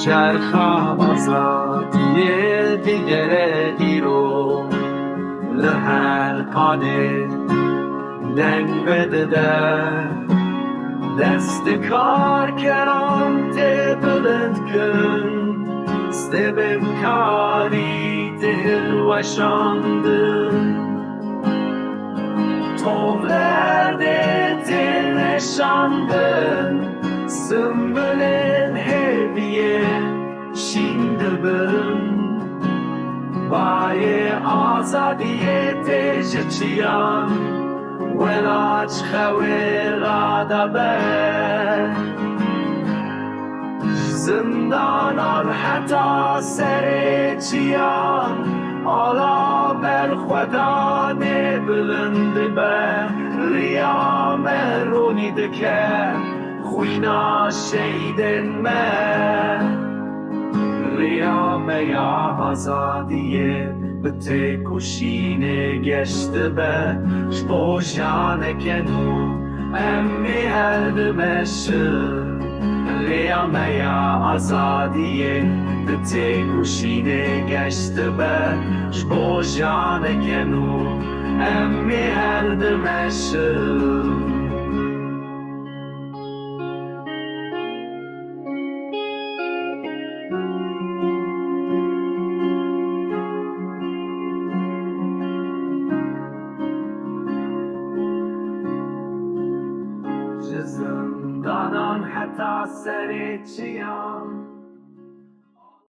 چرخم آزادی دیگری رو لحل کنه دنگ بده دست کار کرام ده بلند کن استبم کاری دل وشاندن توفلerde dil nişandın Sümbülün heviye şindibin Baye azadiye teciciyan Velaç xevirada be Zindanan heta sereciyan Ala bel خدا بلند به ریا مرونی دکه خوینا شیدن من ریا میا آزادیه به تکوشینه گشت به شبوشانه کنو امی هردمشه ریا میا آزادیه به تکوشینه گشت به شبوشانه کنو امی هردمشه زندانان حتی سری چیان